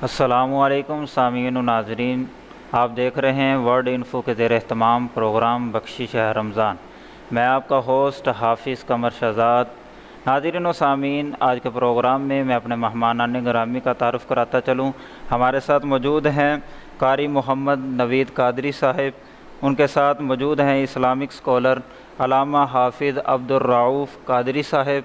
अस्सलामुअलैकुम सामीन व नाज़रीन, आप देख रहे हैं वर्ल्ड इन्फो के ज़ेर एहतमाम प्रोग्राम बख्शिश है रमज़ान। मैं आपका होस्ट हाफिज़ कमर शहज़ाद। नाज़रीन व सामीन, आज के प्रोग्राम में मैं अपने मेहमानान गिरामी का तारुफ़ कराता चलूँ। हमारे साथ मौजूद हैं कारी मोहम्मद नवीद कादरी साहिब, उनके साथ मौजूद हैं इस्लामिक स्कॉलर अल्लामा हाफिज़ अब्दुर रऊफ़ कादरी साहिब,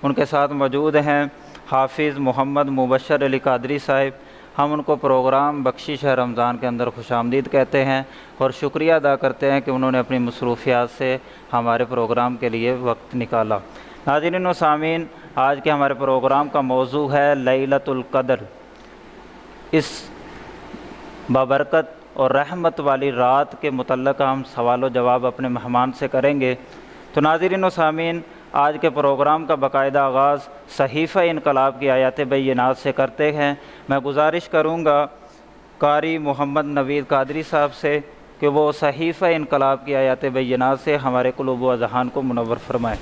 उनके साथ मौजूद हैं हाफिज़ मोहम्मद मुबशर अली कादरी साहिब। हम उनको प्रोग्राम बख्शिश है रमज़ान के अंदर खुशामदीद कहते हैं और शुक्रिया अदा करते हैं कि उन्होंने अपनी मसरूफ़ियात से हमारे प्रोग्राम के लिए वक्त निकाला। नाज़रीन व सामीन, आज के हमारे प्रोग्राम का मौजू है लैलतुल क़द्र। इस बाबरकत और रहमत वाली रात के मुतल्लक़ हम सवाल व जवाब अपने मेहमान से करेंगे। तो नाज़रीन व सामीन, आज के प्रोग्राम का बाकायदा आगाज़ सहीफ़ा इनकलाब की आयत बैयिनात से करते हैं। मैं गुजारिश करूँगा कारी मोहम्मद नवीद कादरी साहब से कि वो सहीफ़ा इनकलाब की आयत बैयिनात से हमारे क़ुलूब व अज़हान को मुनव्वर फरमाएँ।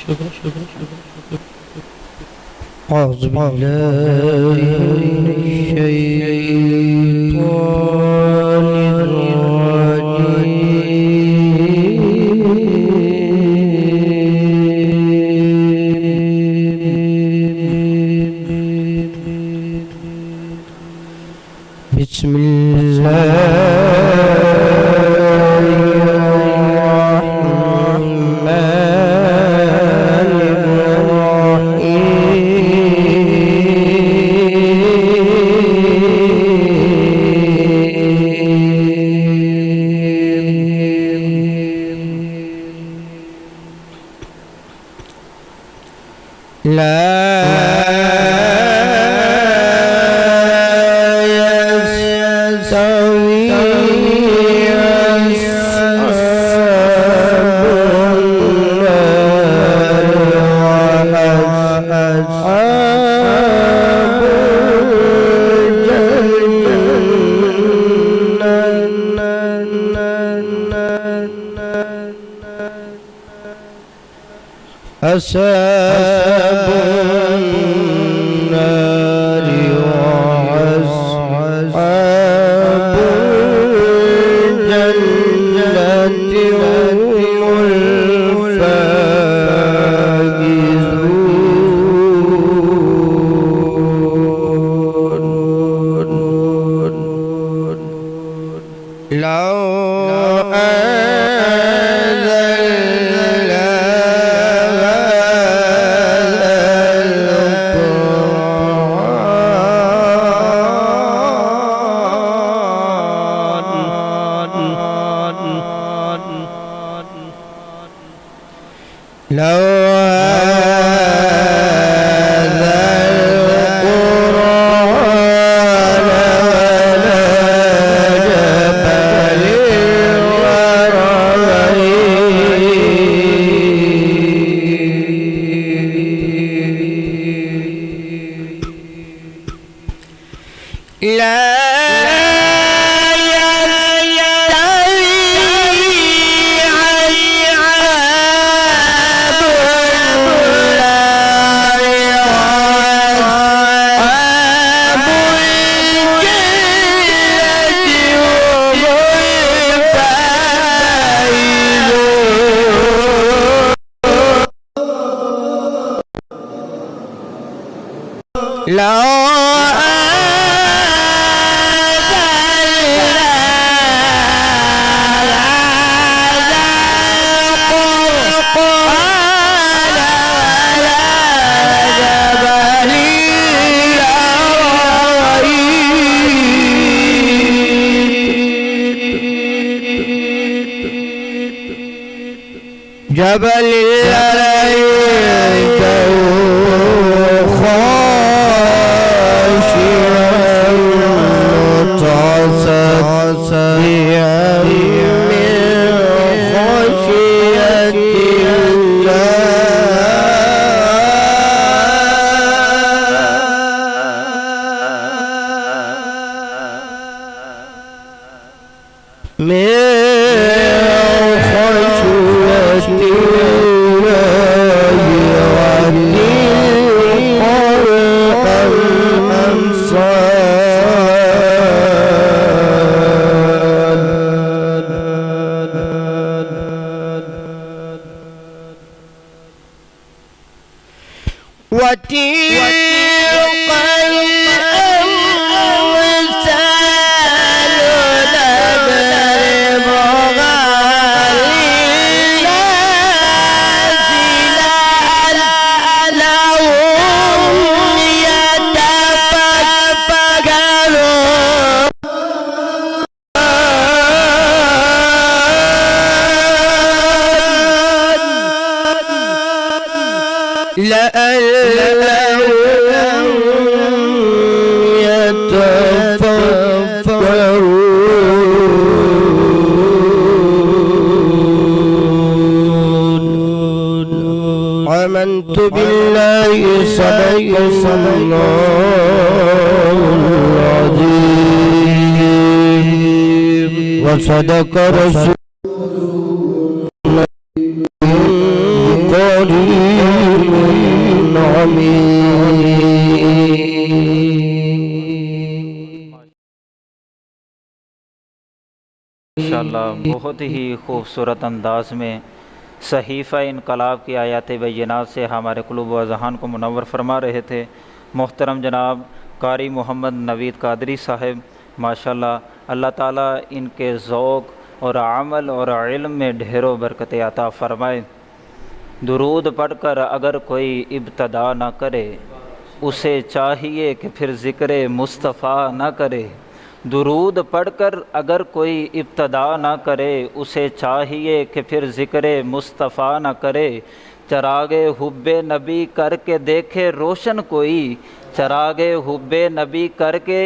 मैं आमन्तु बिल्लाहि सदक़ल्लाहुल-अज़ीम व सदक़ रसूलुल करीमुल अमीन। इंशाअल्लाह बहुत ही खूबसूरत अंदाज में सहीफ़ा इनकलाब की आयात बैयिनात से हमारे क़ुलूब व ज़हान को मुनव्वर फरमा रहे थे मोहतरम जनाब कारी मोहम्मद नवीद कादरी साहब। माशाअल्लाह, अल्लाह ताला इनके ज़ौक़ और अमल और इल्म में ढेरों बरकत अता फ़रमाए। दुरूद पढ़कर अगर कोई इब्तदा ना करे, उसे चाहिए कि फिर ज़िक्र मुस्तफ़ा ना करे। दुरूद पढ़कर अगर कोई इब्तदा ना करे, उसे चाहिए कि फिर ज़िक्र मुस्तफ़ा ना करे। चरागे हुब्बे नबी करके देखे रोशन कोई, चरागे हुब्बे नबी करके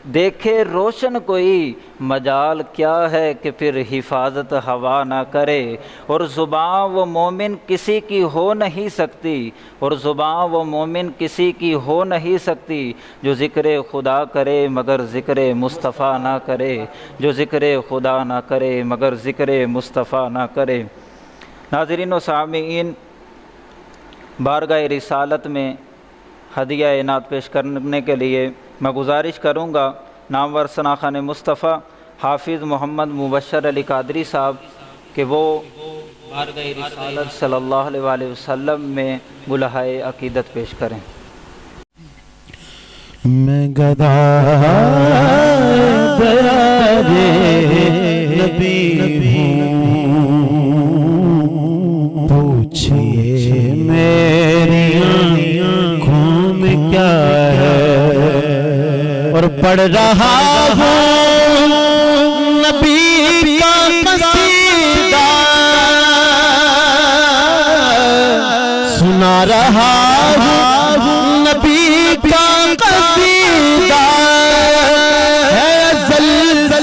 देखे रोशन कोई। मजाल क्या है कि फिर हिफाजत हवा ना करे। और ज़ुबान व मोमिन किसी की हो नहीं सकती, और ज़ुबान व मोमिन किसी की हो नहीं सकती जो ज़िक्र खुदा करे मगर ज़िक्र मुस्तफ़ा ना करे, जो ज़िक्र खुदा ना करे मगर ज़िक्र मुस्तफ़ा ना करे। नाज़रीन व सामीन, बारगाह रिसालत में हदिया इनात पेश करने के लिए मैं गुजारिश करूँगा नामवर सनाख़ान मुस्तफ़ा हाफिज़ मोहम्मद मुबशर अली कादरी साहब कि वो बारगाह रिसालत सल्लल्लाहु अलैहि वसल्लम में बुलहाए अक़ीदत पेश करें। मैं गदा नबी पूछिए मेरी आँखों में क्या है, और पढ़ रहा हूँ नबी का कसीदा, सुना रहा हूँ नबी का कसीदा है। अज़ल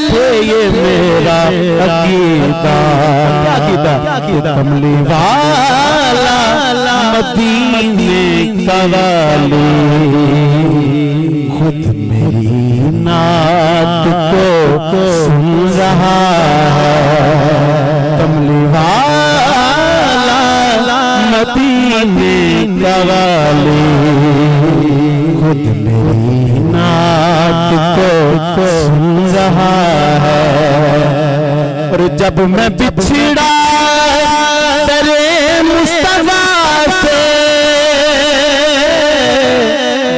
से ये मेरा अक़ीदा, कमली वाला मदीने का वाली खुद मेरी नात को सुन रहा है। कमली वाला मदीने का वाली खुद मेरी नात को सुन रहा है। और जब मैं बिछड़ा तेरे मुस्तफा से,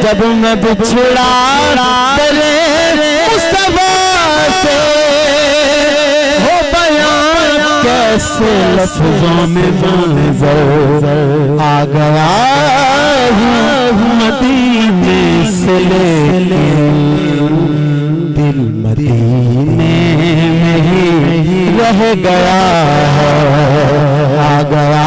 जब मैं बिछड़ा तेरे मुस्तफा से, हो बयान कैसे लफ्ज़ों में मंज़र आ गया हूँ मदीने से लेके, दिल मदीने में ही रह गया है, आ गया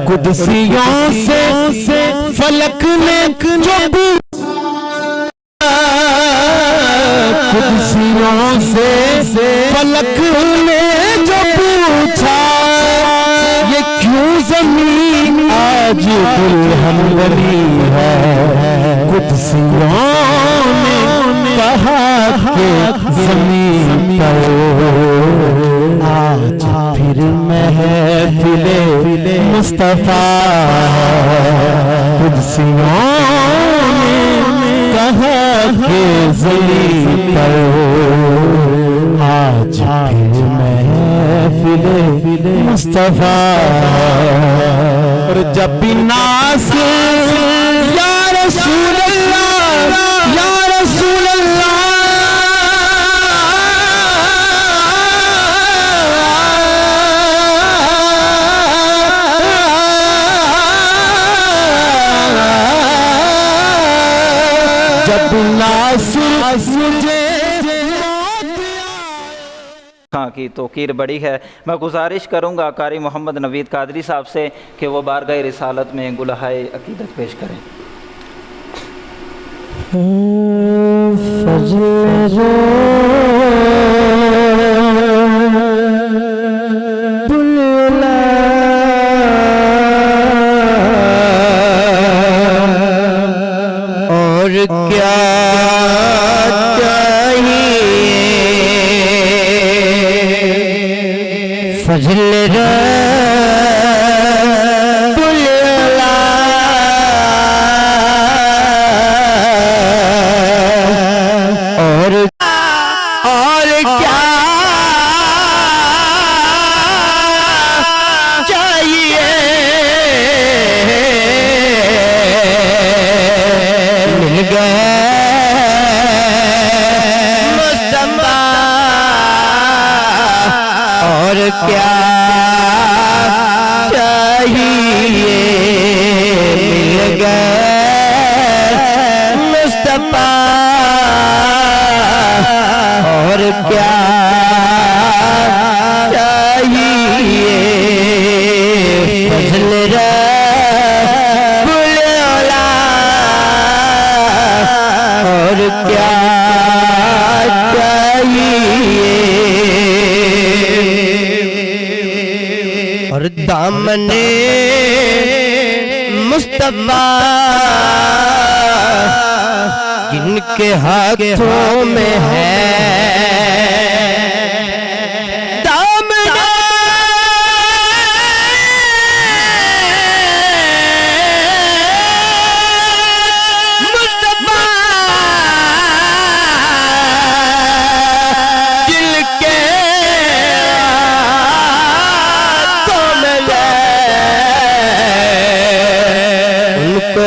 कुदसियों से फलक ने जो कुदसियों से फलक ने जो पूछा, ये क्यों जमीन आज दुल्हन बनी है। कुदसियों ने कहा कि जमीन पर आज फिर महफिले मुस्तफा है। कुदसियों ने कहा के ज़मीन पर आज फिर महफ़िल मुस्तफ़ा। और जब भी नाज़ या रसूल अल्लाह या रसूल अल्लाह जब हाँ की तौकीर बड़ी है। मैं गुजारिश करूँगा कारी मोहम्मद नवीद कादरी साहब से कि वो बारगाह रिसालत में गुलहाए अकीदत पेश करें। और क्या फजल और क्या चाहिए मिल गए मुस्तफा। और क्या और क्या चाहिए फजल रब्बुल आला। और क्या चाहिए और दामने मुस्तफा जिनके हाथों में है दामने मुस्तफा जिनके हाथों में है उनको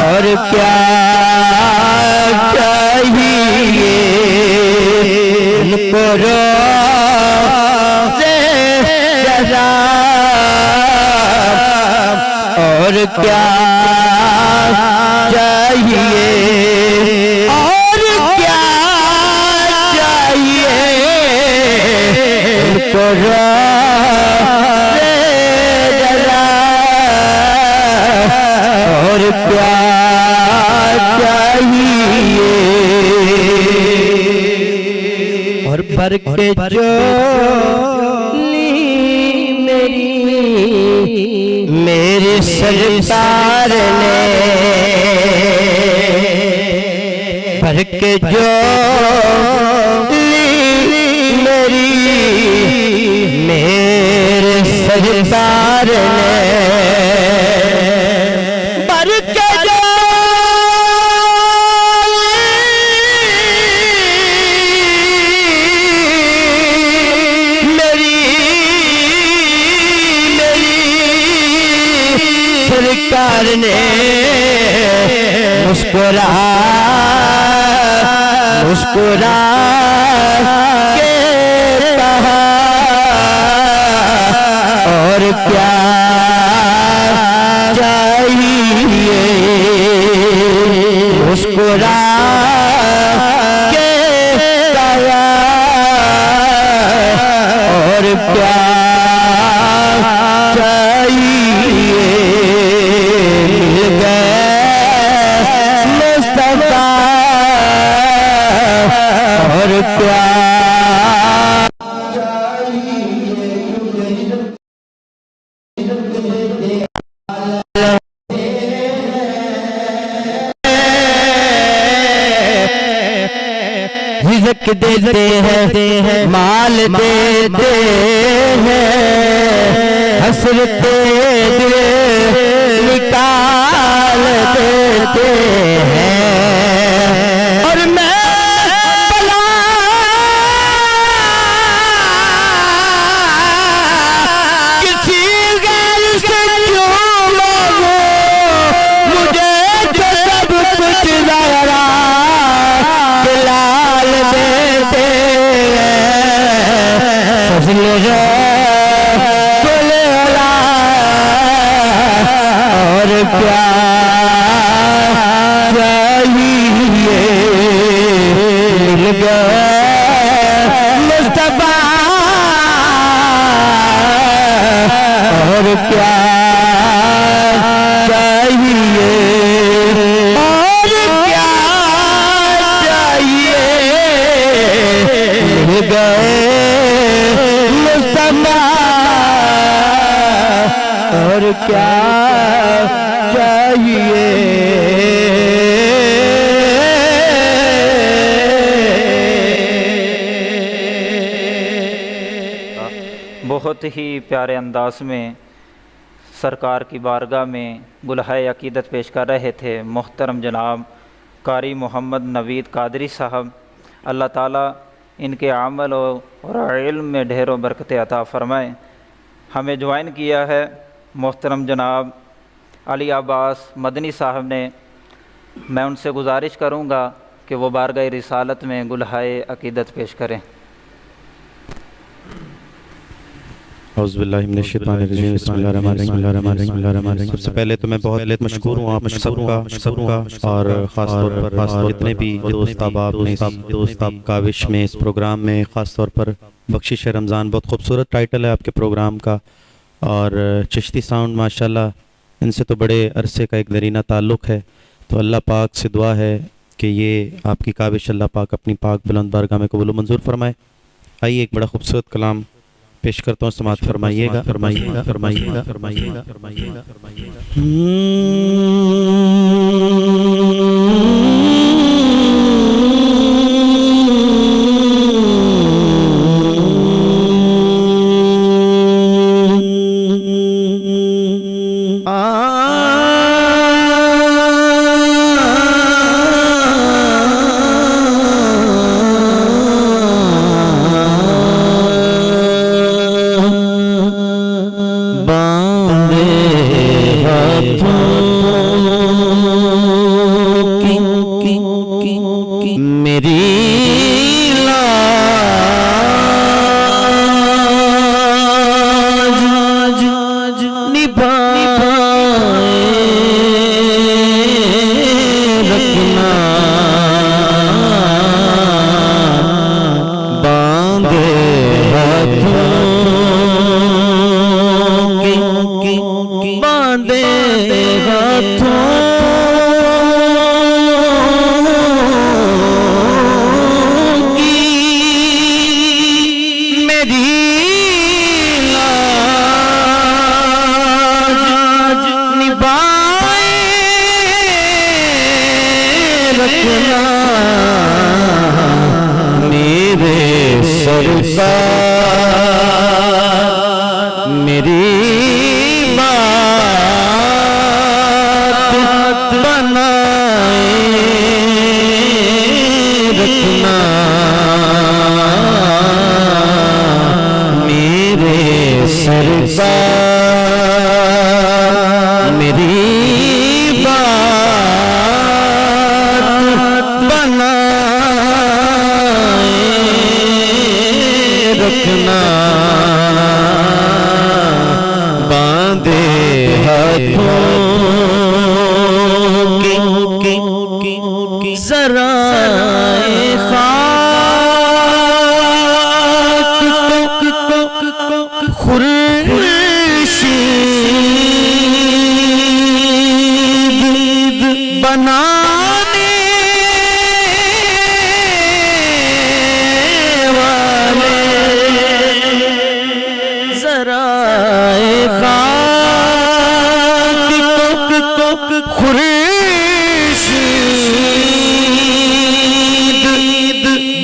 और क्या चाहिए उनको रोज़े जज़ा। और क्या चाहिए और क्या चाहिए उनको रोज़े जज़ा। और क्या चाहिए और बरके जो मेरे सरकार ने बरके जो मेरे सरकार ने बरके जो सरकार ने मुस्कुरा मुस्कुरा के कहा और क्या चाहिए मुस्कुरा के कहा और क्या चाहिए और क्या रिज़्क़ देते हैं माल देते हैं हसरते दिल निकाल देते हैं। और मैं भला किसी गैर से क्यों मांगू, मुझे तो सब कुछ ज़रा दिलाल देते हैं। फजल है बोले अला और क्या चाहिए, मिल गए मुस्तफा और क्या चाहिए, और क्या चाहिए, मिल गए मुस्तफा और क्या चाहिए। बहुत ही प्यारे अंदाज में सरकार की बारगाह में गुलहाए अकीदत पेश कर रहे थे मोहतरम जनाब कारी मोहम्मद नवीद कादरी साहब। अल्लाह ताला इनके अमल और इल्म में ढेरों बरकतें अता फ़रमाएँ। हमें ज्वाइन किया है मोहतरम जनाब अली अब्बास मदनी साहब ने। मैं उनसे गुजारिश करूँगा कि वो बारगाह रिसालत में गुलहाए अकीदत पेश करें। सबसे पहले तो मैं बहुत मशकूर हूँ आप सबका और ख़ास तौर पर जितने भी दोस्त आप काविश में इस प्रोग्राम में ख़ास तौर पर बख्शिश रमज़ान, बहुत खूबसूरत टाइटल है आपके प्रोग्राम का। और चिश्ती साउंड माशाल्लाह, इनसे तो बड़े अरसे का एक दरीना ताल्लुक़ है। तो अल्लाह पाक से दुआ है कि ये आपकी काविश अल्लाह पाक अपनी पाक बुलंद बारगाह में कबूल मंजूर फरमाए। आइए एक बड़ा खूबसूरत कलाम पेश करता हूँ, समाअत फरमाइएगा फरमाइएगा फरमाइएगा फरमाइएगा फरमाइएगा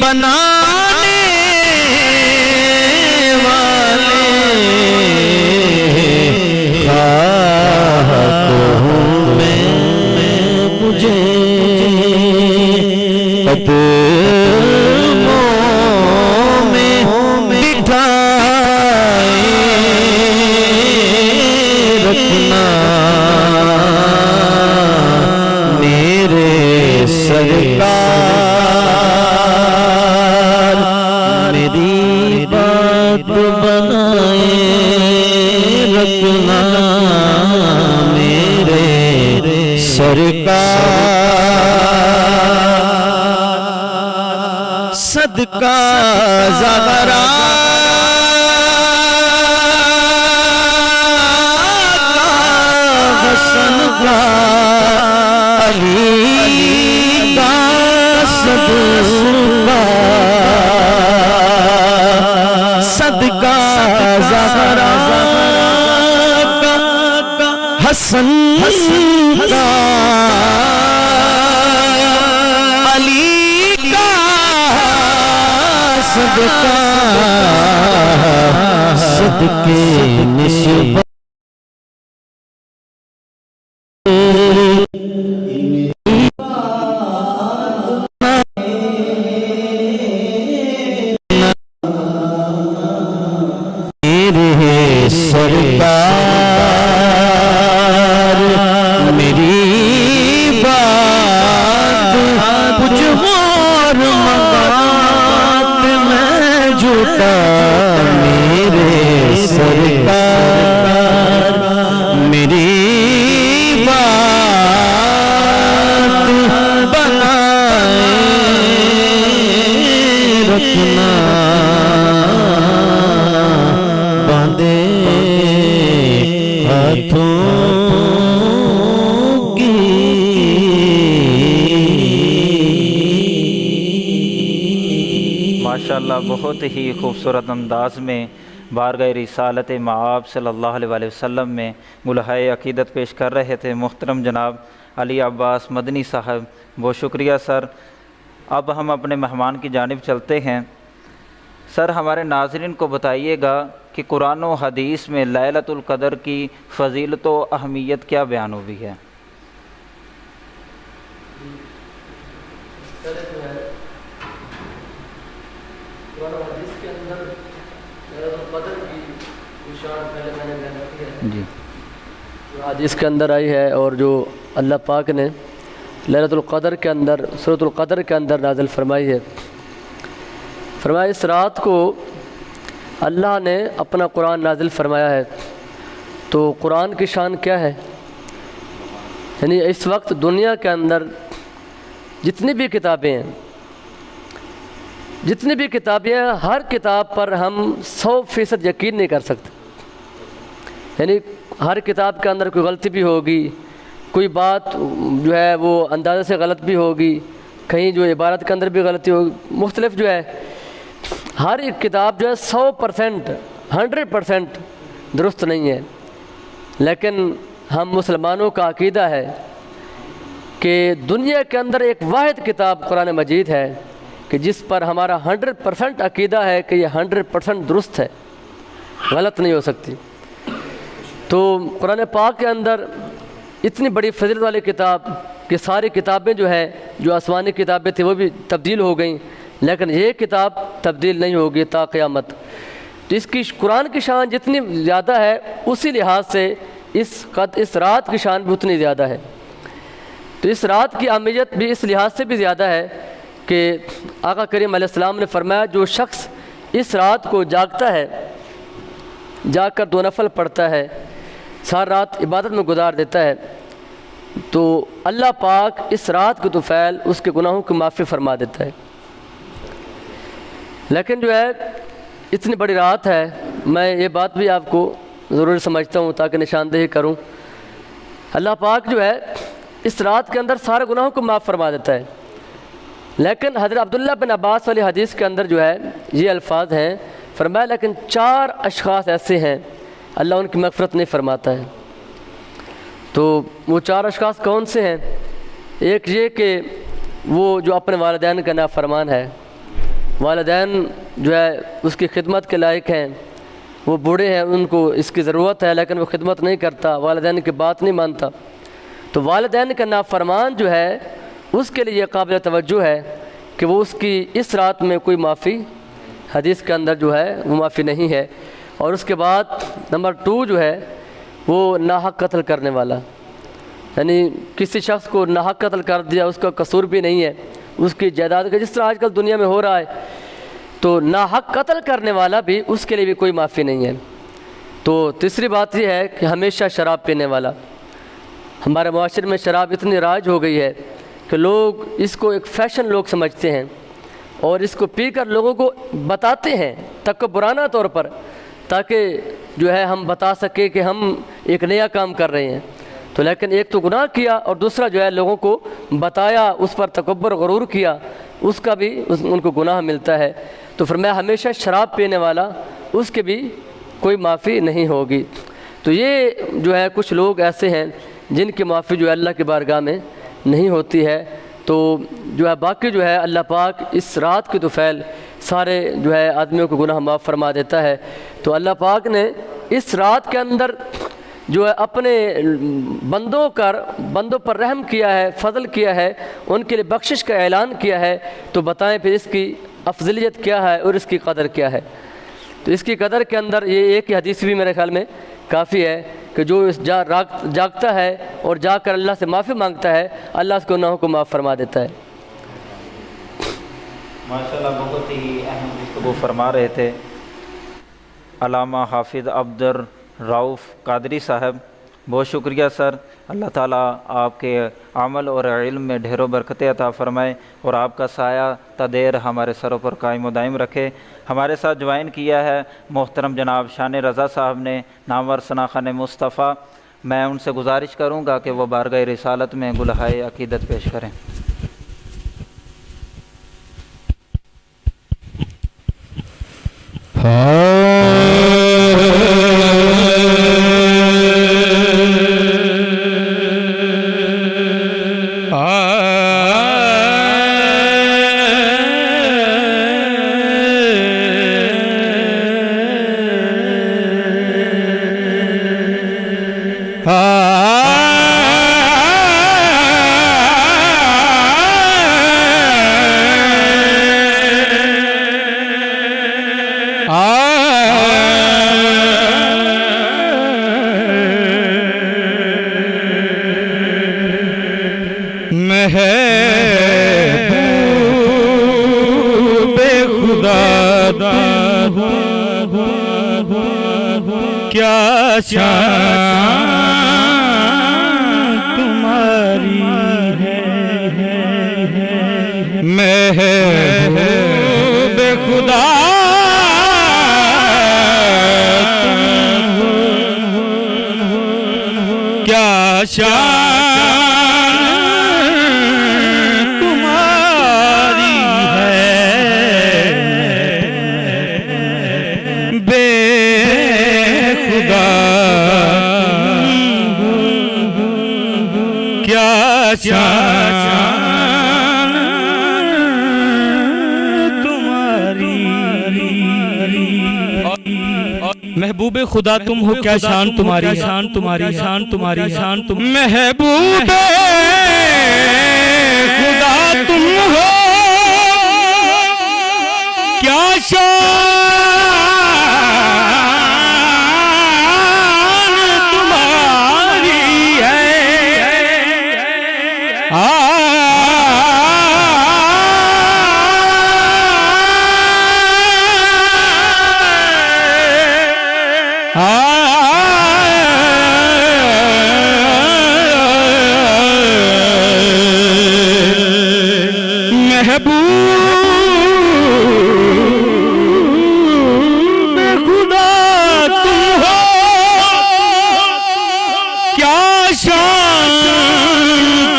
बनाने वाले बनाए रखना मेरे सरकार सदका ज़हरा हसन का अली का सदका ज़हरा का हसन का अली का सदका सदके निस्बत सरकार मेरी बात कुछ और मगात मैं झूठा मेरे सरकार मेरी बात बनाए रखना बांधे हाथों की माशाअल्लाह बहुत ही खूबसूरत अंदाज में बारगाह रिसालत मआब सल्लल्लाहु अलैहि वसल्लम में गुलहाए अकीदत पेश कर रहे थे मुहतरम जनाब अली अब्बास मदनी साहब। बहुत शुक्रिया सर। अब हम अपने मेहमान की जानिब चलते हैं। सर हमारे नाज़रीन को बताइएगा कि कुरान व हदीस में लैलतुल क़द्र की फ़जीलत व अहमियत क्या बयान हुई है। जी हदीस के अंदर आई है और जो अल्लाह पाक ने लैलतुल क़द्र के अंदर सूरतुल क़द्र के अंदर नाज़िल फरमाई है। फरमाया इस रात को अल्लाह ने अपना कुरान नाज़िल फरमाया है। तो कुरान की शान क्या है, यानी इस वक्त दुनिया के अंदर जितनी भी किताबें हैं हर किताब पर हम 100% यकीन नहीं कर सकते। यानी हर किताब के अंदर कोई गलती भी होगी, कोई बात जो है वो अंदाज़े से गलत भी होगी, कहीं जो इबारत के अंदर भी गलती होगी, मुख्तलिफ जो है हर एक किताब जो है 100% दुरुस्त नहीं है। लेकिन हम मुसलमानों का अकीदा है कि दुनिया के अंदर एक वाहिद किताब कुरान मजीद है कि जिस पर हमारा 100% अकीदा है कि ये 100% दुरुस्त है, गलत नहीं हो सकती। तो कुरान पाक के अंदर इतनी बड़ी फजीलत वाली किताब कि सारी किताबें जो है जो आसमानी किताबें थी वो भी तब्दील हो गई, लेकिन ये किताब तब्दील नहीं होगी ता क़यामत। तो इसकी कुरान की शान जितनी ज़्यादा है उसी लिहाज से इस रात की शान भी उतनी ज़्यादा है। तो इस रात की अहमियत भी इस लिहाज से भी ज़्यादा है कि आका करीम अलैहिस्सलाम ने फरमाया जो शख्स इस रात को जागता है, जागकर 2 नफल पढ़ता है, सारी रात इबादत में गुजार देता है, तो अल्लाह पाक इस रात के तुफ़ैल उसके गुनाहों की माफ़ी फरमा देता है। लेकिन जो है इतनी बड़ी रात है, मैं ये बात भी आपको ज़रूर समझता हूँ ताकि निशानदेही करूँ। अल्लाह पाक जो है इस रात के अंदर सारे गुनाहों को माफ़ फरमा देता है। लेकिन हज़रत अब्दुल्लाह बिन अब्बास वाली हदीस के अंदर जो है ये अल्फाज हैं, फरमाया लेकिन 4 अशख़ास ऐसे हैं अल्लाह उनकी मग़फ़िरत नहीं फरमाता है। तो वो 4 अशख़ास कौन से हैं? एक ये कि वो जो अपने वालिदैन का नाफरमान है, वालिदैन जो है उसकी खिदमत के लायक हैं, वो बूढ़े हैं, उनको इसकी ज़रूरत है लेकिन वो खिदमत नहीं करता, वालिदैन की बात नहीं मानता। तो वालिदैन का नाफरमान जो है उसके लिए काबिल तवज्जो है कि वो उसकी इस रात में कोई माफ़ी हदीस के अंदर जो है वो माफ़ी नहीं है। और उसके बाद नंबर 2 जो है वो नाहक कत्ल करने वाला, यानी किसी शख्स को नाहक कत्ल कर दिया, उसका कसूर भी नहीं है, उसकी जायदाद का जिस तरह आजकल दुनिया में हो रहा है। तो नाहक कत्ल करने वाला भी, उसके लिए भी कोई माफ़ी नहीं है। तो तीसरी बात यह है कि हमेशा शराब पीने वाला, हमारे माशरे में शराब इतनी राज हो गई है कि लोग इसको एक फ़ैशन लोग समझते हैं और इसको पीकर लोगों को बताते हैं तकब्बुराना तौर पर, ताकि जो है हम बता सके कि हम एक नया काम कर रहे हैं। तो लेकिन एक तो गुनाह किया और दूसरा जो है लोगों को बताया, उस पर तकब्बुर गुरूर किया, उसका भी उनको गुनाह मिलता है। तो फिर मैं हमेशा शराब पीने वाला, उसके भी कोई माफ़ी नहीं होगी। तो ये जो है कुछ लोग ऐसे हैं जिनकी माफ़ी जो है अल्लाह की बारगाह में नहीं होती है। तो जो है बाकी जो है अल्लाह पाक इस रात की तौफील सारे जो है आदमियों को गुनाह माफ़ फरमा देता है। तो अल्लाह पाक ने इस रात के अंदर जो है अपने बंदों पर रहम किया है, फ़ज़ल किया है, उनके लिए बख्शिश का ऐलान किया है। तो बताएं फिर इसकी अफजलियत क्या है और इसकी कदर क्या है। तो इसकी कदर के अंदर ये एक ही हदीस भी मेरे ख्याल में काफ़ी है कि जो जागता है और जाकर अल्लाह से माफ़ी मांगता है, अल्लाह उसके गुनाहों को माफ़ फरमा देता है। माशाल्लाह बहुत ही अहम गुफ्तगू फरमा रहे थे अल्लामा हाफिज़ अब्दुर रऊफ़ कादरी साहब। बहुत शुक्रिया सर। अल्लाह ताला आपके अमल और इल्म में ढेरों बरकतें अता फ़रमाए और आपका साया तदेर हमारे सरों पर कायम दायम रखे। हमारे साथ ज्वाइन किया है मोहतरम जनाब शान रज़ा साहब ने, नामवर सनाख़ान मुस्तफ़ा। मैं उनसे गुजारिश करूँगा कि वह बारगाह रिसालत में गुलहाए अक़ीदत पेश करें। क्या शान तुम्हारी है, महबूब खुदा क्या शान तुम्हारी है, क्या शान तुम्हारी। महबूब खुदा तुम हो, क्या शान तुम्हारी, शान तुम्हारी, शान तुम्हारी, शान तुम। महबूब खुदा तुम हो, क्या शान तुम्हारी है। महबूब खुदा तुम हो, क्या शान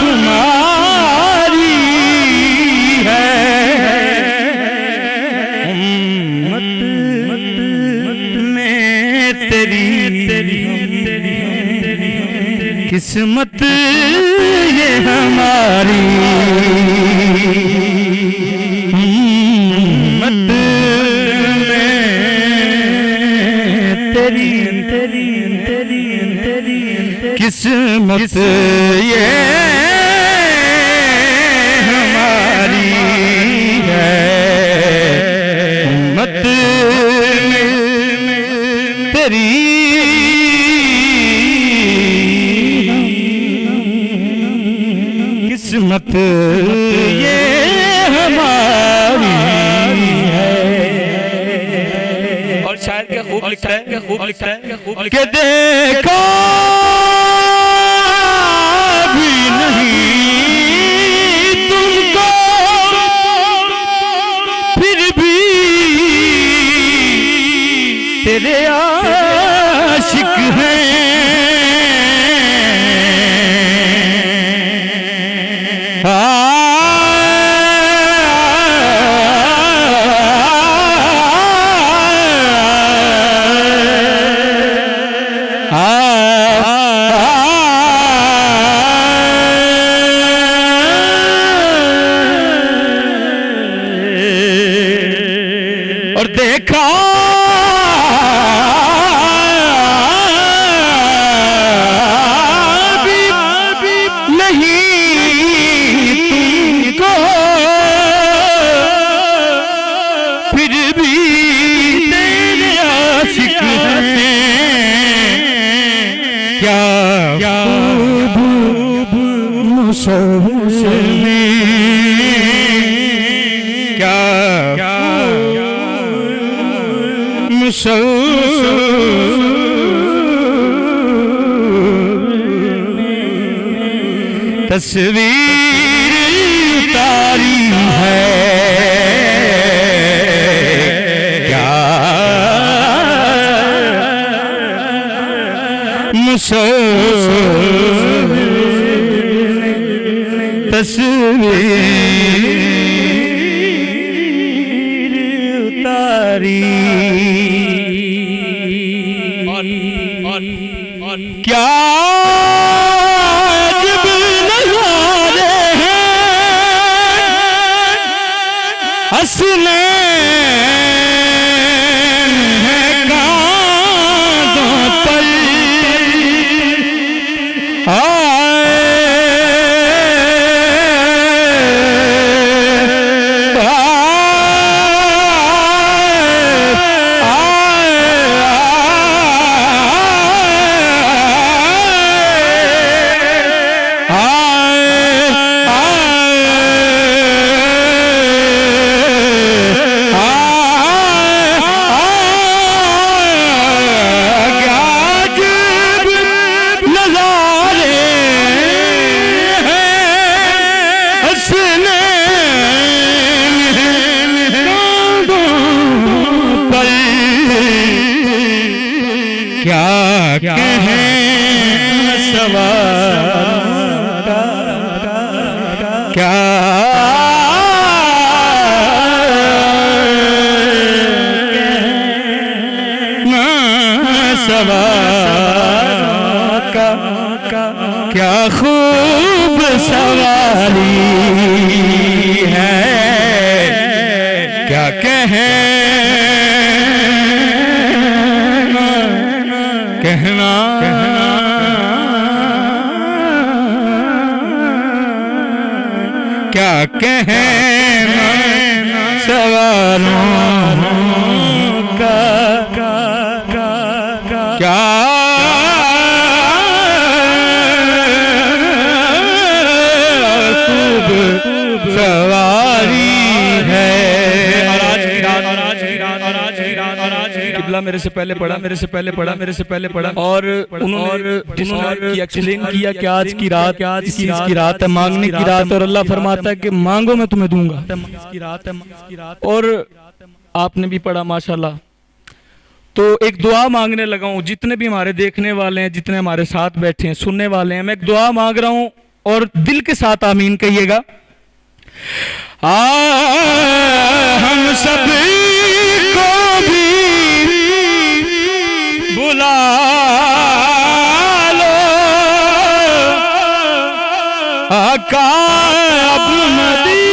तुम्हारी है। उम्मत में तेरी किस्मत ये हमारी, उम्मत में तेरी किस्मत ये हमारी है। उम्मत में तेरी किस्मत ये हमारी है। खूब लिखता है कि देखा भी नहीं तुमको फिर भी तेरे आशिक हैं। और देखा भी नहीं तुमको फिर भी तेरे आशिक हैं। क्या खूब मुसव्विर में क्या तस्वीर उतारी है। क्या तस्वीर उतारी क्या जब नज़ारे हैं हंसने हैं कांधों पर क्या कहें सवाल क्या सवाल का क्या खूब सवाली है। क्या कहें कहना क्या कहना सवालों का क्या खूब सवारी है। किबला मेरे से पहले पढ़ा और उन्होंने एक्सप्लेन किया कि आज की रात है, मांगने की रात, और अल्लाह फरमाता है कि मांगो मैं तुम्हें दूंगा। और आपने भी पढ़ा माशाल्लाह। तो एक दुआ मांगने लगा हूँ, जितने भी हमारे देखने वाले हैं, जितने हमारे साथ बैठे हैं, सुनने वाले हैं, मैं एक दुआ मांग रहा हूँ और दिल के साथ आमीन कहिएगा। हम सब को भी बुला लो आका अब मदीने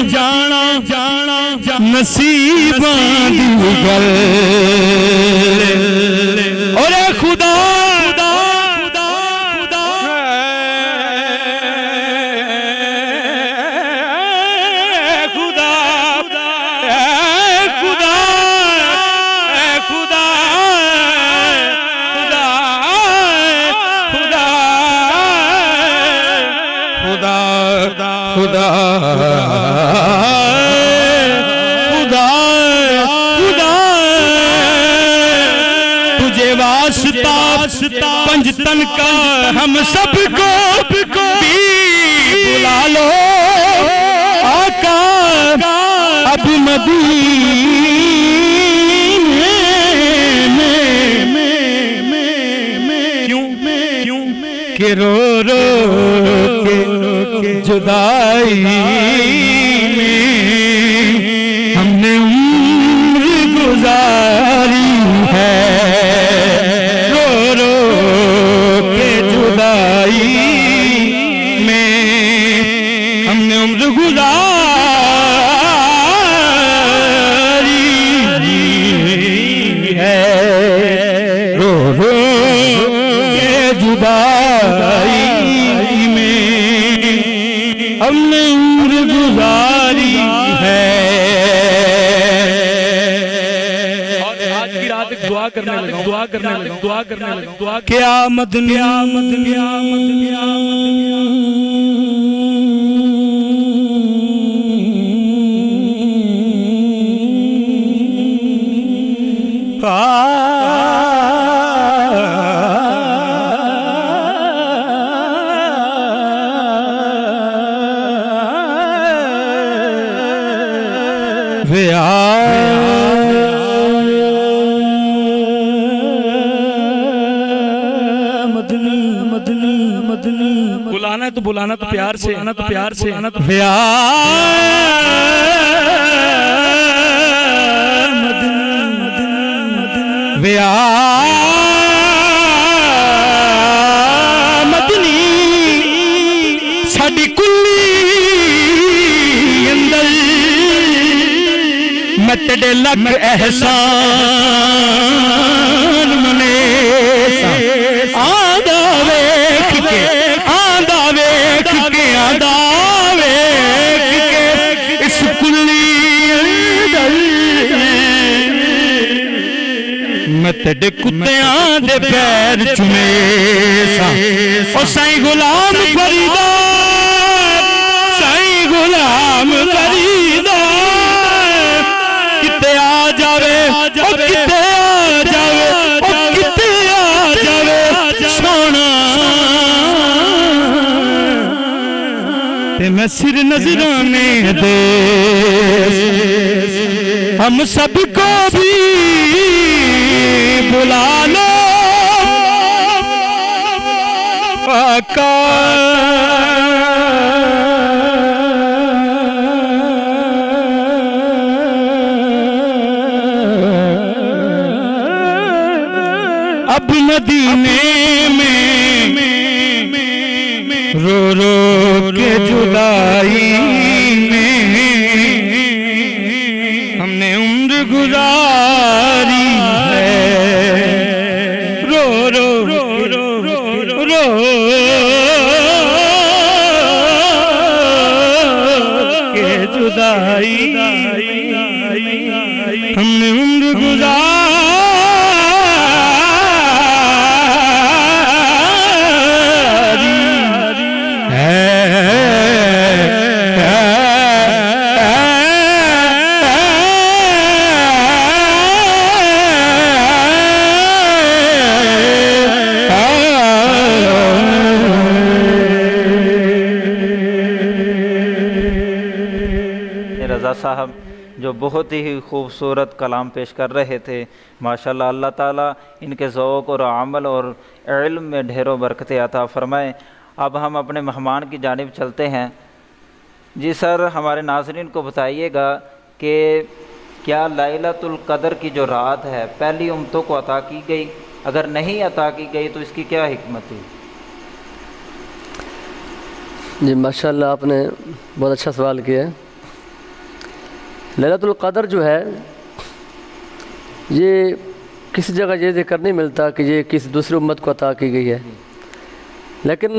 जाना नसीबां दी गल और खुदा खुदा तुझे वास्ता पंजतन का हम सबको बुला लो आका अब मदीने में क्यों के रो के जुदाई में हमने उम्र गुजारी है रो के जुदाई में हमने उम्र गुजारी है रो के जुदाई हमने उम्र गुजारी है। और आज की रात दुआ करने लगा क्या मदनिया बुलाना तो प्यार से मदनी साडी कुल्ली अंदर मैं तेरे लग एहसान मने आंदा वेख के इस कुल्ली मैं तेरे कुत्तियां दे पैर चुमे ओ साईं गुलाम फरीदा किते आ जावे सोना मैं सिर नजराने दे हम सबको भी बुला लो आका अब मदीने में रो के जुदाई में हमने उम्र गुजारी है रो के जुदाई हमने उम्र गुजारी साहब जो बहुत ही खूबसूरत कलाम पेश कर रहे थे। माशाल्लाह, अल्लाह ताला इनके ज़ौक़ और अमल और इल्म में ढेरों बरकतें अता फ़रमाएँ। अब हम अपने मेहमान की जानिब चलते हैं। जी सर, हमारे नाज़रीन को बताइएगा कि क्या लैलतुल क़द्र की जो रात है पहली उम्मतों को अता की गई, अगर नहीं अता की गई तो इसकी क्या हिकमत थी? जी माशाल्लाह, आपने बहुत अच्छा सवाल किया है। लैलतुल क़द्र जो है ये किसी जगह ये जिक्र नहीं मिलता कि ये किसी दूसरी उम्मत को अता की गई है, लेकिन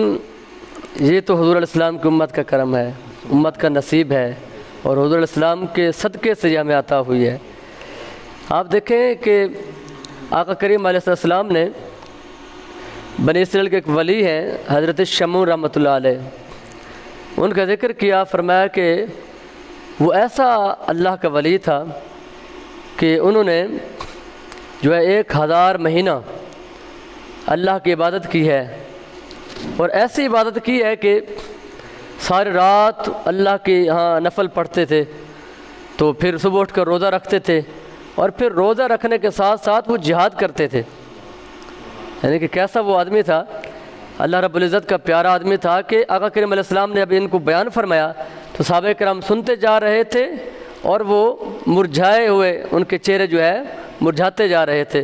ये तो हुज़ूर अलैहिस्सलाम की उम्मत का करम है, उम्मत का नसीब है और हुज़ूर अलैहिस्सलाम के सदक़े से ये हमें अता हुई है। आप देखें कि आका करीम अलैहिस्सलाम ने बनी इसराइल के एक वली हैं हज़रत शमून रहमतुल्लाह अलैह, उनका ज़िक्र किया, फरमाया कि वो ऐसा अल्लाह का वली था कि उन्होंने जो है 1000 महीना अल्लाह की इबादत की है और ऐसी इबादत की है कि सारी रात अल्लाह के यहाँ नफल पढ़ते थे, तो फिर सुबह उठ कर रोज़ा रखते थे और फिर रोज़ा रखने के साथ साथ वो जिहाद करते थे। यानी कि कैसा वो आदमी था, अल्लाह रब्बुल इज़्ज़त का प्यारा आदमी था कि आका करीम अलैहिस्सलाम ने अभी इनको बयान फरमाया तो सहाबा किराम सुनते जा रहे थे और वो मुरझाए हुए उनके चेहरे जो है मुरझाते जा रहे थे।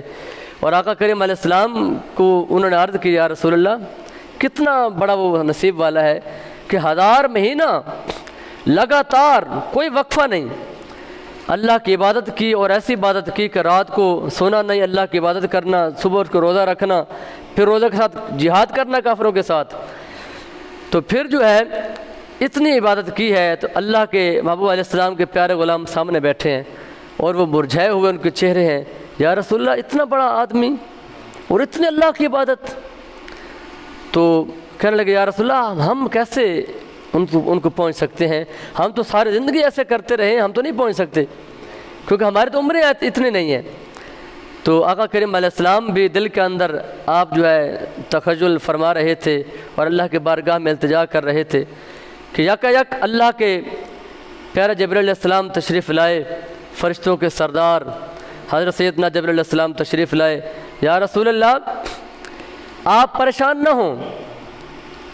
और आका करीम अलैहिस्सलाम को उन्होंने अर्ज़ की, या रसूलल्लाह कितना बड़ा वो नसीब वाला है कि 1000 महीना लगातार कोई वक्फ़ा नहीं अल्लाह की इबादत की और ऐसी इबादत की कि रात को सोना नहीं, अल्लाह की इबादत करना, सुबह उठ कर रोज़ा रखना, फिर रोज़े के साथ जिहाद करना काफिरों के साथ। तो फिर जो है इतनी इबादत की है तो अल्लाह के महबूब अलैहिस्सलाम के प्यारे ग़ुलाम सामने बैठे हैं और वो मुरझाए हुए उनके चेहरे हैं, या रसूलल्लाह इतना बड़ा आदमी और इतनी अल्लाह की इबादत। तो कहने लगे, या रसूलल्लाह हम कैसे उनको पहुंच सकते हैं, हम तो सारी ज़िंदगी ऐसे करते रहे, हम तो नहीं पहुंच सकते क्योंकि हमारी तो उम्रें इतनी नहीं है। तो आका करीम अलैहिस्सलाम भी दिल के अंदर आप जो है तखज्जुल फरमा रहे थे और अल्लाह के बारगाह में इल्तिजा कर रहे थे कि यकायक अल्लाह के प्यारे जिब्रील अलैहिस्सलाम तशरीफ़ लाए, फ़रिश्तों के सरदार हज़रत सैयदना जिब्रील अलैहिस्सलाम तशरीफ़ लाए। या रसूलल्लाह आप परेशान न हों,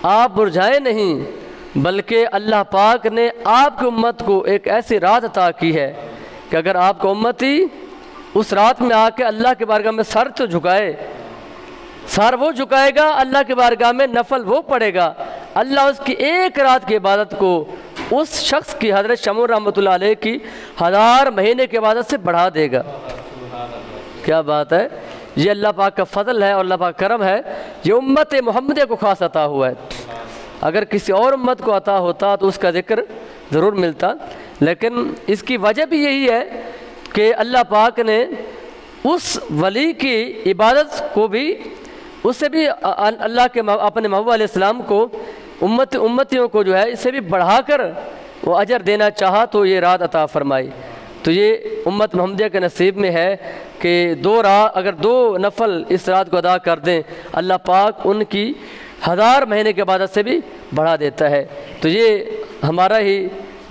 आप मुरझाए नहीं, बल्कि अल्लाह पाक ने आपकी उम्मत को एक ऐसी रात अता की है कि अगर आपका उम्मती उस रात में आके अल्लाह के बारगाह में सर तो झुकाए, सर वो झुकाएगा, अल्लाह के बारगाह में नफल वो पढ़ेगा, अल्लाह उसकी एक रात की इबादत को उस शख्स की हज़रत शमून रहमतुल्लाह अलैह की 1000 महीने की इबादत से बढ़ा देगा। क्या बात है, ये अल्लाह पाक का फ़ज़ल है और अल्लाह पाक का करम है, ये उम्मत मोहम्मदिया को ख़ास अता हुआ है। अगर किसी और उम्मत को अता होता तो उसका ज़िक्र ज़रूर मिलता, लेकिन इसकी वजह भी यही है कि अल्लाह पाक ने उस वली की इबादत को भी, उससे भी अल्लाह के अपने महबूब अलैहिस्सलाम को उम्मतियों को जो है इससे भी बढ़ाकर वो अजर देना चाहा तो ये रात अता फरमाई। तो ये उम्मत मोहम्मदिया के नसीब में है कि 2 रात, अगर 2 नफल इस रात को अदा कर दें, अल्लाह पाक उनकी 1000 महीने के इबादत से भी बढ़ा देता है। तो ये हमारा ही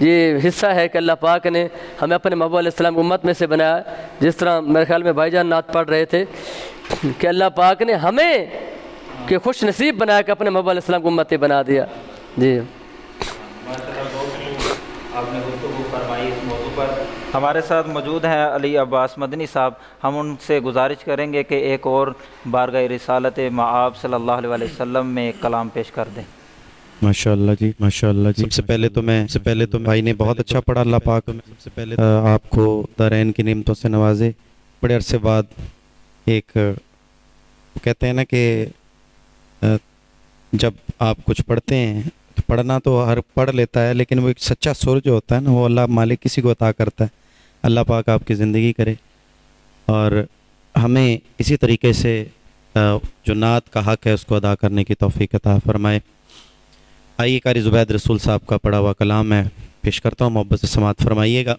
ये हिस्सा है कि अल्लाह पाक ने हमें अपने महबूब अलैहिस्सलाम उम्मत में से बनाया। जिस तरह मेरे ख्याल में भाईजान नात पढ़ रहे थे कि अल्लाह पाक ने हमें कि खुश नसीब बनाया कि अपने महबूब अलैहिस्सलाम को उम्मती बना दिया। जी आपने गुफ्तगू फरमाई इस मौजू पर। हमारे साथ मौजूद हैं अली अब्बास मदनी साहब, हम उनसे गुजारिश करेंगे कि एक और बारगाह रिसालत मआब सल्लल्लाहु अलैहि वसल्लम में एक कलाम पेश कर दें। माशाअल्लाह जी, माशाअल्लाह जी। सबसे पहले तो भाई ने बहुत अच्छा पढ़ा। अल्लाह पाक सबसे पहले आपको दरैन की नेमतों से नवाजे। बड़े अरसे बाद एक कहते हैं ना कि जब आप कुछ पढ़ते हैं तो पढ़ना तो हर पढ़ लेता है, लेकिन वो एक सच्चा सुर जो होता है ना वो अल्लाह मालिक किसी को अता करता है। अल्लाह पाक आपकी ज़िंदगी करे और हमें इसी तरीके से जो नात का हक़ है उसको अदा करने की तौफीक अता फरमाए। आइए कारी ज़ुबैद रसूल साहब का पढ़ा हुआ कलाम मैं पेश करता हूँ, मोहब्बत से समाअत फरमाइएगा।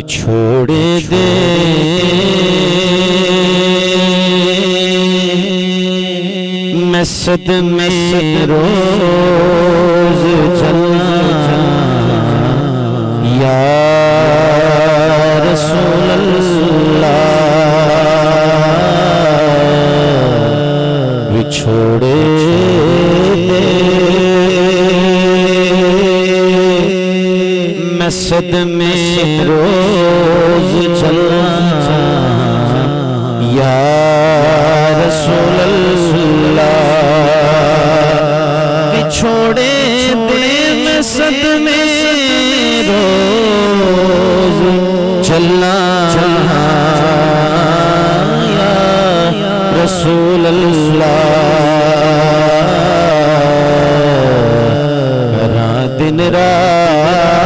छोड़े दे मैं सदमे रोज चलना या रसूल अल्लाह, छोड़े दे सदमे रोज चलना या रसूल अल्लाह, छोड़े दे में सदमे रोज चलना या रसूल अल्लाह, करा दिन रात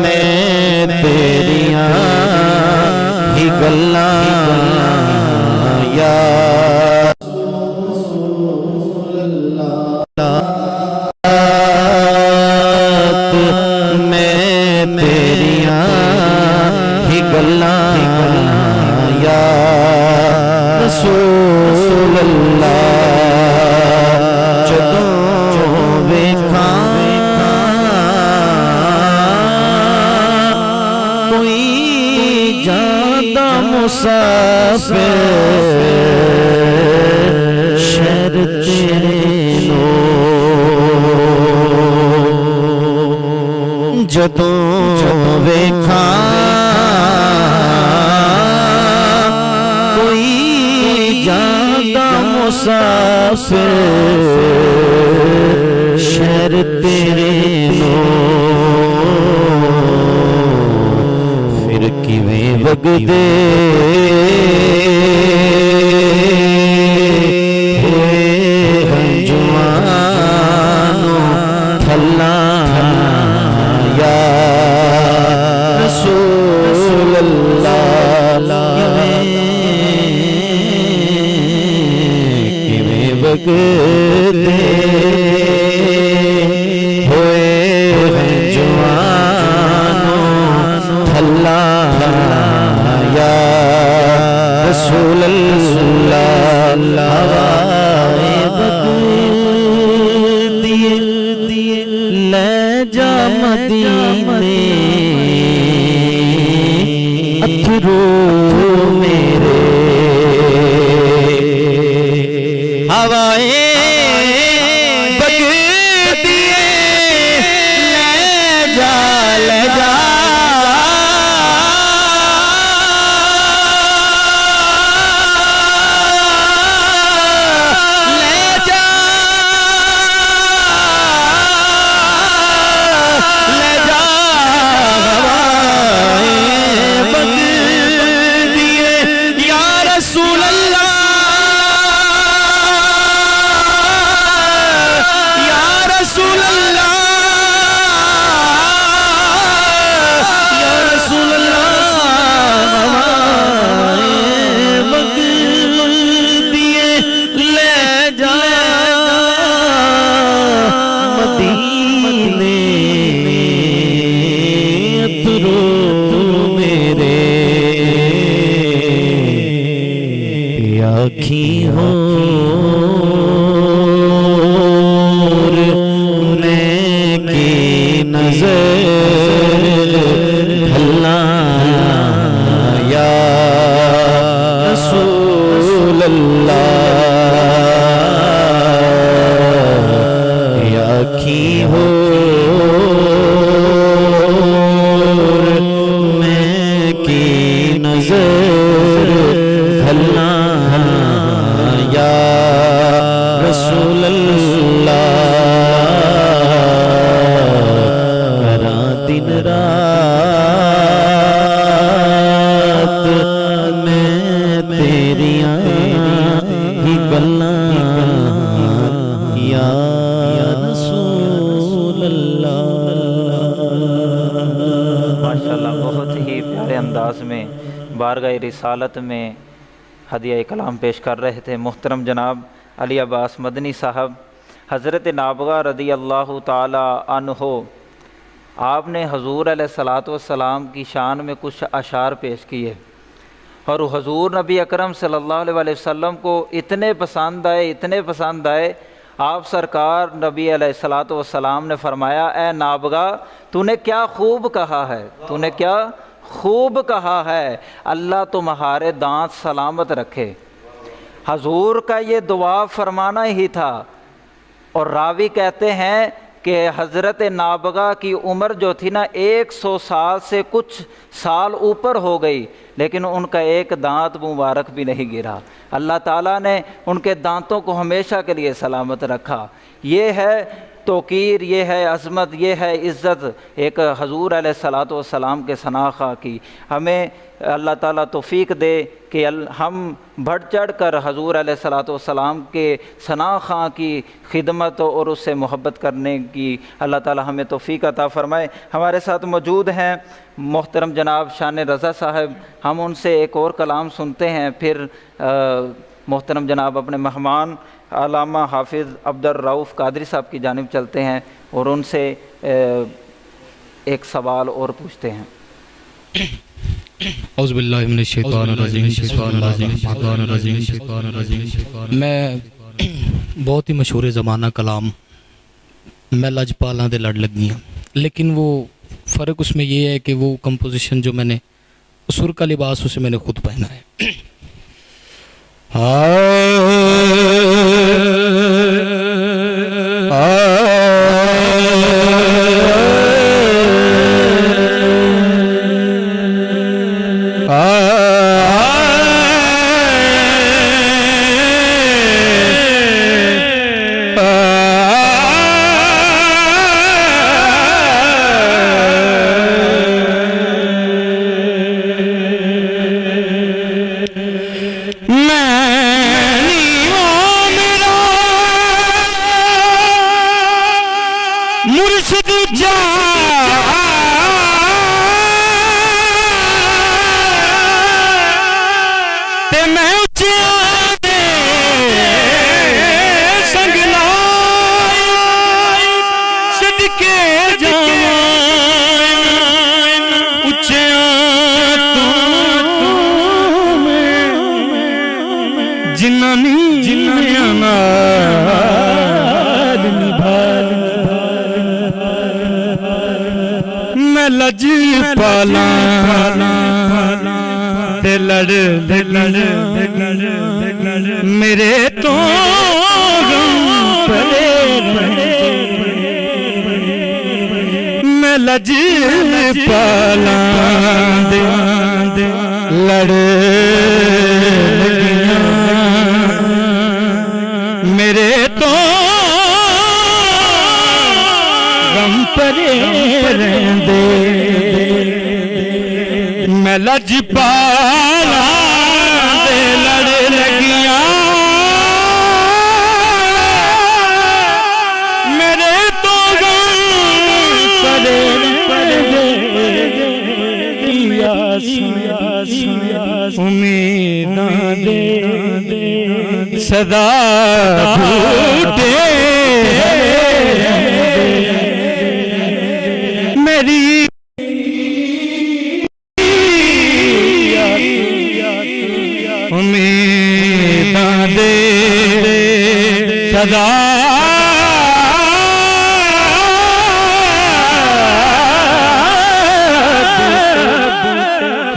मैं तेरियां ही गल्लां या मैं तेरियां ही गल्लां या रसूल अल्लाह, जदों वेखां कोई जादा मुसाफिर शहर तेरे नो, जदों वेखां कोई जादा मुसाफिर शहर तेरे नो, फिर किवें वगदे हुए हंजुआनों थल्ला या रसूल अल्लाह, किवें वगदे हुए हंजुआनों थल्ला या रसूल अल्लाह, दिए दिए ले जा मदीने अथरू मेरे, हवाएं बगदी ले जा ले जा, आखी हो मैं की नजर अल्लाह या रसूल अल्लाह, आखी हो मैं की नजर अल्लाह या रसूल अल्लाह, करा दिन रात मैं तेरियां ही गल्लां या रसूल अल्लाह। माशाल्लाह, बहुत ही प्यारे अंदाज में बारगाह रिसालत में हदिया कलाम पेश कर रहे थे मोहतरम जनाब अली अब्बास मदनी साहब हज़रत नाबगा रदी अल्लाह ताला अन्हो। आपने हुज़ूर अलैहिस्सलातु वस्सलाम की शान में कुछ अशार पेश किए और हुज़ूर नबी अकरम सल्लल्लाहु अलैहि वसल्लम को इतने पसंद आए, आप सरकार नबी अलैहिस्सलातु वस्सलाम ने फरमाया, ए नाबगा तूने क्या खूब कहा है, तूने क्या खूब कहा है, अल्लाह तुम्हारे दांत सलामत रखे। हजूर का ये दुआ फरमाना ही था। और रावी कहते हैं कि हज़रत नाबगा की उम्र जो थी ना 100 साल से कुछ साल ऊपर हो गई, लेकिन उनका एक दांत मुबारक भी नहीं गिरा। अल्लाह ताला ने उनके दांतों को हमेशा के लिए सलामत रखा। ये है तौकीर, ये है अज़मत, ये है इज़्ज़त एक हजूर अलैहिस्सलातु वस्सलाम के सनाखा की। हमें अल्लाह ताला तौफ़ीक दे कि हम बढ़ चढ़ कर हजूर अलैहिस्सलातु वस्सलाम के सनाखा की खिदमत और उससे मोहब्बत करने की अल्लाह ताला हमें तौफ़ीक अता फ़रमाए। हमारे साथ मौजूद हैं मोहतरम जनाब शान रज़ा साहब, हम उनसे एक और कलाम सुनते हैं, फिर मोहतरम जनाब अपने मेहमान अल्लामा हाफिज़ अब्दुर रऊफ़ कादरी साहब की जानिब चलते हैं और उनसे एक सवाल और पूछते हैं। मैं बहुत ही मशहूर ज़माना कलाम मैं लजपालां दे लड़ लगियां, लेकिन वो फ़र्क उसमें ये है कि वो कंपोजिशन जो मैंने सुर का लिबास उसे मैंने खुद पहना है। मेरे तो मैं लज पाला लड़ मेरे तो गम परे रहंदे मैं लज पाला लड़ लगिया मेरे तो उम्मीदां दे सदा फूटे मेरी उम्मीदां दे सदा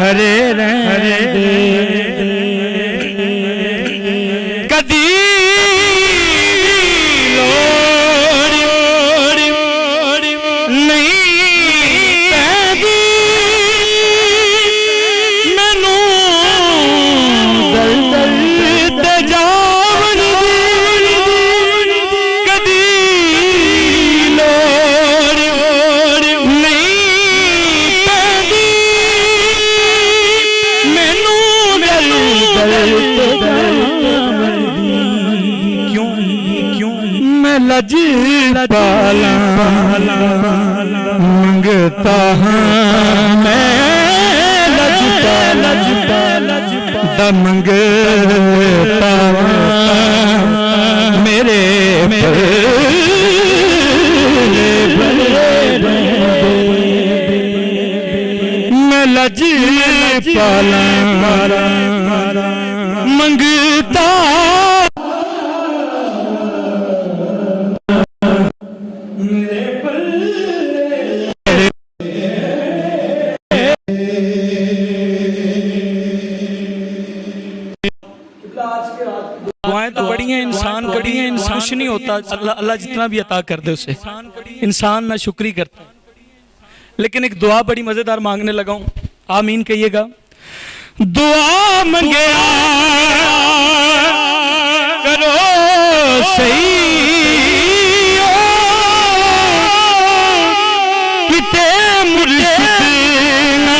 हरे रहंदे कदी लोड़ नहीं पैदी मैनू दल दल ते जावन दी कदी लोड़ नहीं पैदी मैनू दल दल ते क्यों क्यों मैं लज पाला मंगता हाँ मैं लजता मंगता मेरे मैं लज पाला मंगता दुआएं तो बड़ी हैं, इंसान कड़ी हैं, इंसान खुश नहीं होता अल्लाह जितना भी अता कर दे उसे, इंसान ना शुक्री करता। लेकिन एक दुआ बड़ी मजेदार मांगने लगा हूं, आमीन कहिएगा। दुआ मंगे करो सही किते मुर्शिद ना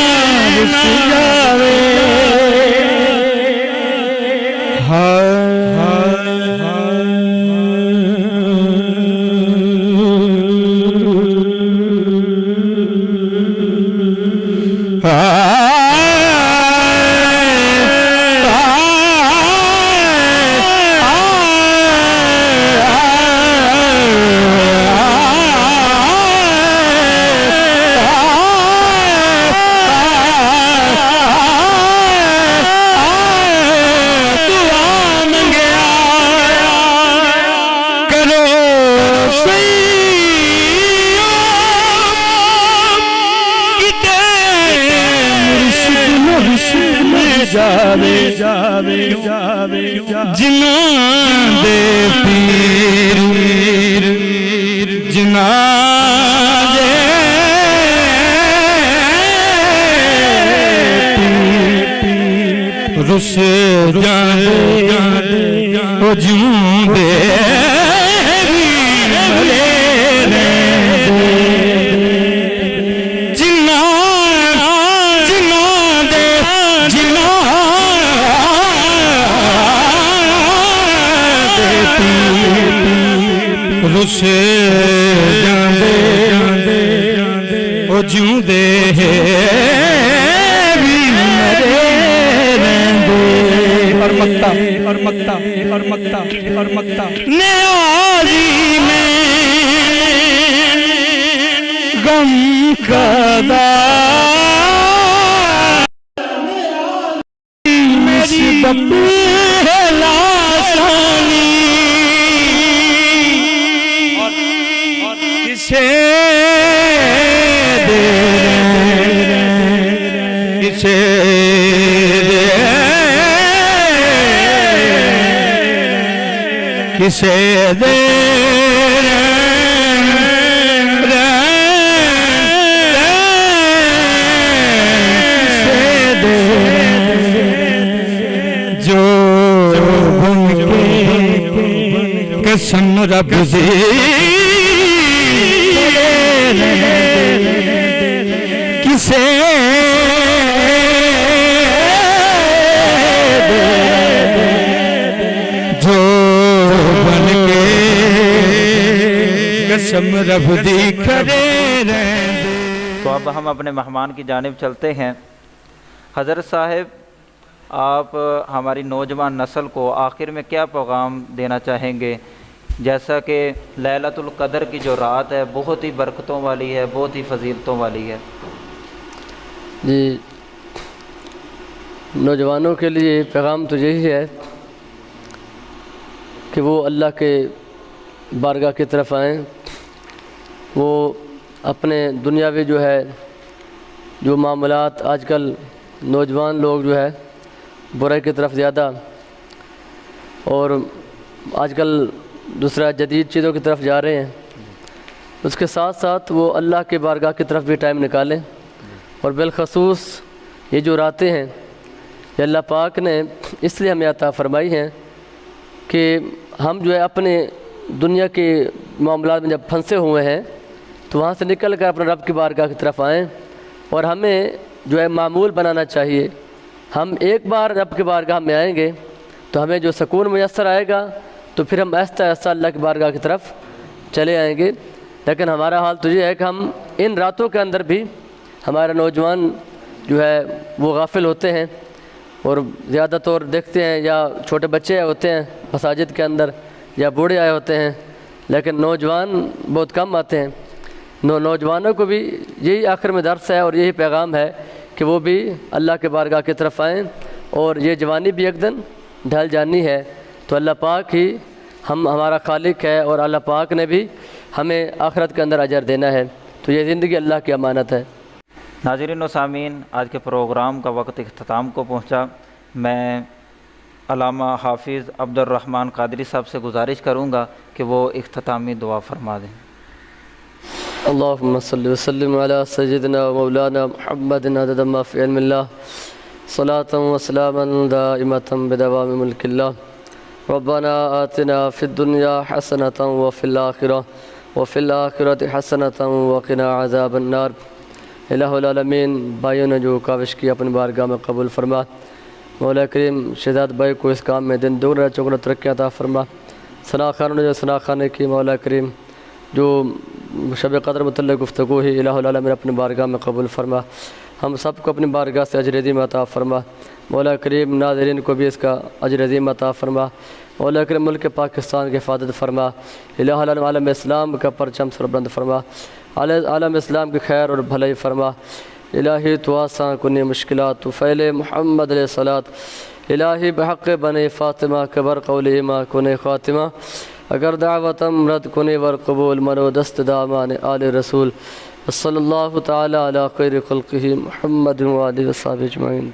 रुस जावे। जावे जावे जावे जिना दे पीर जिना दे रुस जाने ओ जूंदे रुस जांदे ओ जिउंदे भी मरे रहंदे। और मक्ता और मक्ता और मक्ता और मक्ता न्याजी में गम कदा निस्बत है लासानी किसे दे किसे दे किसे दे जो बन के कसम रब दी किसे जो बन के कसम रब दी करे। तो अब हम अपने मेहमान की जानिब चलते हैं। हज़रत साहब, आप हमारी नौजवान नस्ल को आखिर में क्या पैगाम देना चाहेंगे? जैसा कि लैलतुल क़द्र की जो रात है बहुत ही बरकतों वाली है, बहुत ही फजीलतों वाली है। जी, नौजवानों के लिए पैगाम तो यही है कि वो अल्लाह के बारगाह की तरफ आएँ। वो अपने दुनियावी जो है जो मामलात, आजकल नौजवान लोग जो है बुराई की तरफ ज़्यादा और आजकल दूसरा जदीद चीज़ों की तरफ जा रहे हैं, उसके साथ साथ वो अल्लाह के बारगाह की तरफ भी टाइम निकालें। और बिलखसूस ये जो रातें हैं ये अल्लाह पाक ने इसलिए हमें अता फरमाई हैं कि हम जो है अपने दुनिया के मामलात में जब फंसे हुए हैं तो वहाँ से निकल कर अपने रब की बारगाह की तरफ आएँ। और हमें जो है मामूल बनाना चाहिए। हम एक बार रब की बारगाह में आएंगे तो हमें जो सुकून मुयस्सर आएगा तो फिर हम ऐसा ऐसा अल्लाह की बारगाह की तरफ चले आएंगे। लेकिन हमारा हाल तो ये है कि हम इन रातों के अंदर भी हमारे नौजवान जो है वो गाफिल होते हैं और ज़्यादा तौर देखते हैं या छोटे बच्चे होते हैं मसाजिद के अंदर या बूढ़े आए होते हैं, लेकिन नौजवान बहुत कम आते हैं। नौजवानों को भी यही आखिर में दर्स है और यही पैगाम है कि वो भी अल्लाह के बारगाह की तरफ आएँ। और ये जवानी भी एक दिन ढल जानी है, तो अल्लाह पाक ही हमारा खालिक है और अल्लाह पाक ने भी हमें आखिरत के अंदर अजर देना है। तो ये ज़िंदगी अल्लाह की अमानत है। नाज़रीन व सामीन, आज के प्रोग्राम का वक्त इख्तिताम को पहुँचा। मैं अल्लामा हाफिज़ अब्दुर्रहमान कादरी साहब से गुजारिश करूँगा कि वो इख्तितामी दुआ फरमा दें। अल्लाहुम्मा सल्लि व सल्लिम अला सय्यिदिना व मौलाना मुहम्मदिन अदद मा फ़ी इल्मिल्लाह सलातन व सलामन दाइमतन बिदवामि मुल्किल्लाह रब्बना आतिना फ़िद दुनिया हसनतन व फ़िल आखिरति हसनतन व क़िना अज़ाबन नार। इलाहुल आलमीन, भाइयों ने जो काविश की अपनी बारगाह में कबूल फरमा। मौला करीम शहजाद भाई को इस काम में दिन दोगुना चौगुना तरक्की अता फरमा। सना खानों ने जो सना खाने की मौला करीम जो शब क़द्र मुतल्लिक़ गुफ्तगू ही इलाहुल आलमीन अपनी बारगाह में कबूल फरमा। हम सबको अपनी बारगाह से अजर अज़ीम अता फरमा। मौला करीम नाज़रीन को भी इसका अजर अज़ीम अता फरमा। मौला करीम मुल्क पाकिस्तान की हिफाजत फरमा। इलाहुल आलम इस्लाम का परचम सरबुलंद फरमा। आलम इस्लाम की खैर और भलाई फरमा। इलाही तो आसान कुनी मुश्किलात तो फ़ैले मोहम्मद अलैहिस्सलात। इलाही बहक़ बने फ़ातिमा कबर क़ौल इमा कुने ख़ातिमा। अगर दावतम रद कुने वर कबूल मनो दस्त दामान आले रसूल सल्लल्लाहु ताला अला खैर खल्क़िही मुहम्मद व आलिहि व सहाबिहि अजमईन।